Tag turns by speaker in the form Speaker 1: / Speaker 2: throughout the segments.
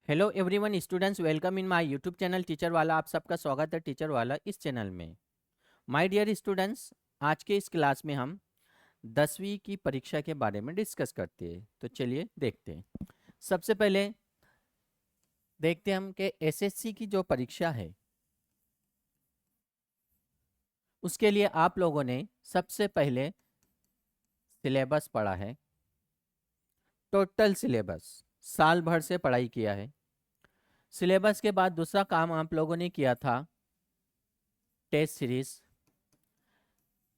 Speaker 1: Hello everyone students, welcome in my YouTube channel teacher वाला। आप सबका स्वागत है टीचर वाला इस चैनल में। माय डियर स्टूडेंट्स, आज के इस क्लास में हम 10वीं की परीक्षा के बारे में डिस्कस करते हैं। तो चलिए देखते हैं। सबसे पहले देखते हैं हम कि एसएससी की जो परीक्षा है उसके लिए आप लोगों ने सबसे पहले सिलेबस पढ़ा है। टोटल सिलेबस साल भर से पढ़ाई किया है। सिलेबस के बाद दूसरा काम आप लोगों ने किया था टेस्ट सीरीज।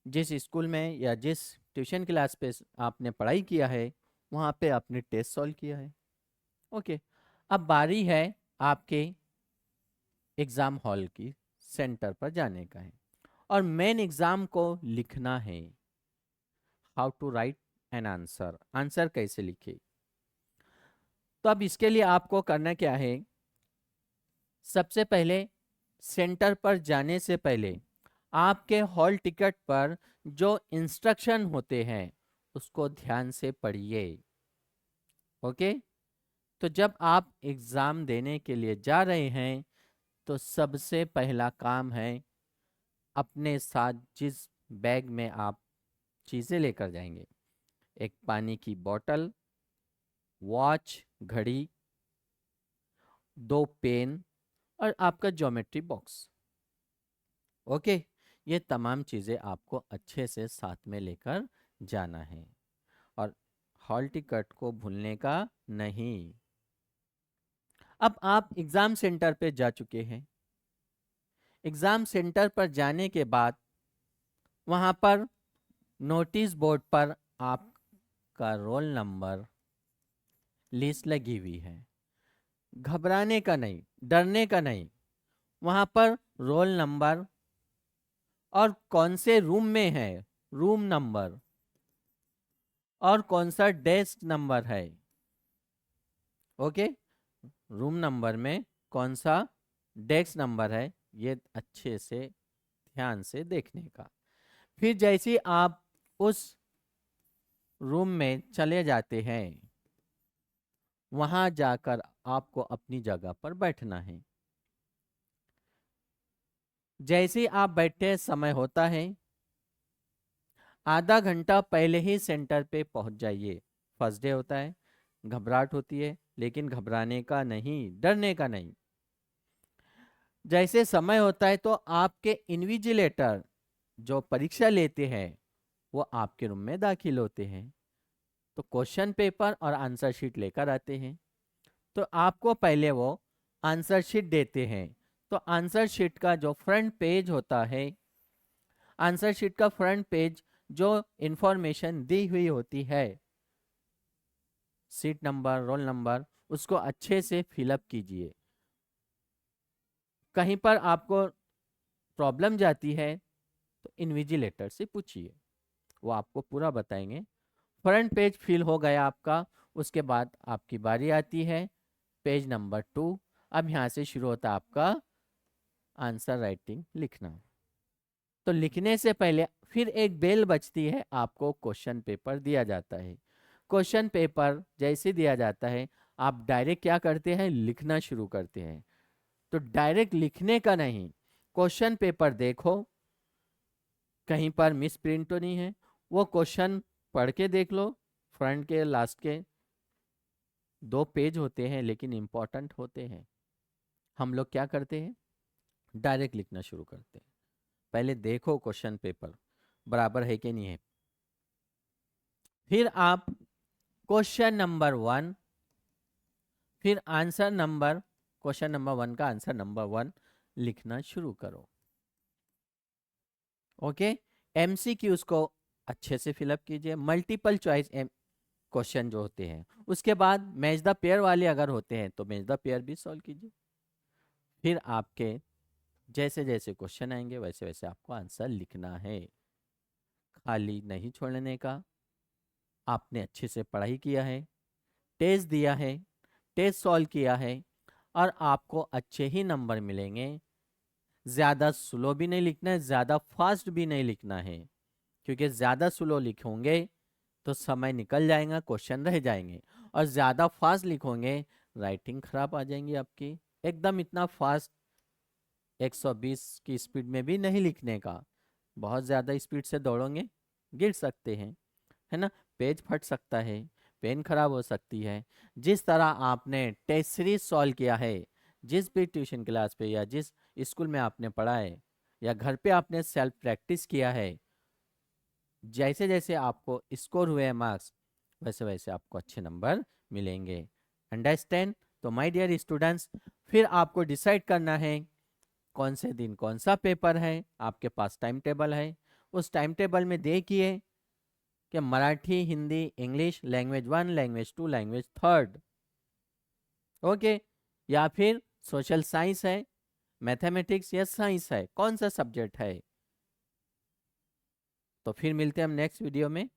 Speaker 1: जिस स्कूल में या जिस ट्यूशन क्लास पे आपने पढ़ाई किया है वहाँ पे आपने टेस्ट सॉल्व किया है। ओके, अब बारी है आपके एग्ज़ाम हॉल की, सेंटर पर जाने का है और मेन एग्ज़ाम को लिखना है। How to write an answer, answer कैसे लिखे। तो अब इसके लिए आपको करना क्या है, सबसे पहले सेंटर पर जाने से पहले आपके हॉल टिकट पर जो इंस्ट्रक्शन होते हैं उसको ध्यान से पढ़िए। ओके, तो जब आप एग्ज़ाम देने के लिए जा रहे हैं तो सबसे पहला काम है अपने साथ जिस बैग में आप चीज़ें लेकर जाएंगे, एक पानी की बोतल, वॉच, घड़ी, 2 पेन और आपका ज्योमेट्री बॉक्स। ओके, ये तमाम चीज़ें आपको अच्छे से साथ में लेकर जाना है और हॉल टिकट को भूलने का नहीं। अब आप एग्ज़ाम सेंटर पे जा चुके हैं। एग्ज़ाम सेंटर पर जाने के बाद वहाँ पर नोटिस बोर्ड पर आपका रोल नंबर लिस्ट लगी हुई है। घबराने का नहीं, डरने का नहीं। वहाँ पर रोल नंबर और कौन से रूम में है, रूम नंबर और कौन सा डेस्क नंबर है। ओके, रूम नंबर में कौन सा डेस्क नंबर है ये अच्छे से ध्यान से देखने का। फिर जैसे आप उस रूम में चले जाते हैं वहां जाकर आपको अपनी जगह पर बैठना है। जैसे आप बैठे समय होता है आधा घंटा पहले ही सेंटर पे पहुंच जाइए। फर्स्ट डे होता है, घबराहट होती है, लेकिन घबराने का नहीं, डरने का नहीं। जैसे समय होता है तो आपके इन्विजिलेटर जो परीक्षा लेते हैं वो आपके रूम में दाखिल होते हैं, तो क्वेश्चन पेपर और आंसर शीट लेकर आते हैं। तो आपको पहले वो आंसर शीट देते हैं। तो आंसर शीट का जो फ्रंट पेज होता है, आंसर शीट का फ्रंट पेज जो इंफॉर्मेशन दी हुई होती है, सीट नंबर, रोल नंबर, उसको अच्छे से फिलअप कीजिए। कहीं पर आपको प्रॉब्लम जाती है तो इन्विजिलेटर से पूछिए, वो आपको पूरा बताएंगे। फ्रंट पेज फिल हो गया आपका, उसके बाद आपकी बारी आती है पेज नंबर 2। अब यहाँ से शुरू होता है आपका आंसर राइटिंग लिखना। तो लिखने से पहले फिर एक बेल बजती है, आपको क्वेश्चन पेपर दिया जाता है। क्वेश्चन पेपर जैसे दिया जाता है आप डायरेक्ट क्या करते हैं, लिखना शुरू करते हैं। तो डायरेक्ट लिखने का नहीं, क्वेश्चन पेपर देखो कहीं पर मिस प्रिंट तो नहीं है, वो क्वेश्चन पढ़ के देख लो। फ्रंट के लास्ट के 2 पेज होते हैं लेकिन इंपॉर्टेंट होते हैं। हम लोग क्या करते हैं, डायरेक्ट लिखना शुरू करते हैं। पहले देखो क्वेश्चन पेपर बराबर है कि नहीं है। फिर आप क्वेश्चन नंबर 1, फिर आंसर नंबर, क्वेश्चन नंबर 1 का आंसर नंबर 1 लिखना शुरू करो। ओके, एमसीक्यूज को अच्छे से फिलअप कीजिए, मल्टीपल चॉइस क्वेश्चन जो होते हैं। उसके बाद मैच द पेयर वाले अगर होते हैं तो मैच द पेयर भी सॉल्व कीजिए। फिर आपके जैसे जैसे क्वेश्चन आएंगे वैसे वैसे आपको आंसर लिखना है, खाली नहीं छोड़ने का। आपने अच्छे से पढ़ाई किया है, टेस्ट दिया है, टेस्ट सॉल्व किया है और आपको अच्छे ही नंबर मिलेंगे। ज़्यादा स्लो भी नहीं लिखना है, ज़्यादा फास्ट भी नहीं लिखना है, क्योंकि ज़्यादा स्लो लिखोगे तो समय निकल जाएगा, क्वेश्चन रह जाएंगे। और ज़्यादा फास्ट लिखोगे राइटिंग खराब आ जाएंगी आपकी। एकदम इतना फास्ट 120 की स्पीड में भी नहीं लिखने का। बहुत ज़्यादा स्पीड से दौड़ोगे गिर सकते हैं, है ना। पेज फट सकता है, पेन खराब हो सकती है। जिस तरह आपने टेस्ट सीरीज सॉल्व किया है, जिस भी ट्यूशन क्लास पे या जिस स्कूल में आपने पढ़ा है या घर पे आपने सेल्फ प्रैक्टिस किया है, जैसे जैसे आपको स्कोर हुए मार्क्स वैसे वैसे आपको अच्छे नंबर मिलेंगे। अंडरस्टैंड। तो माय डियर स्टूडेंट्स, फिर आपको डिसाइड करना है कौन से दिन कौन सा पेपर है। आपके पास टाइम टेबल है, उस टाइम टेबल में देखिए कि Marathi, Hindi, English, language 1, language 2, language 3, okay, या फिर सोशल साइंस है, मैथमेटिक्स या साइंस है, कौन सा सब्जेक्ट है। तो फिर मिलते हैं हम नेक्स्ट वीडियो में।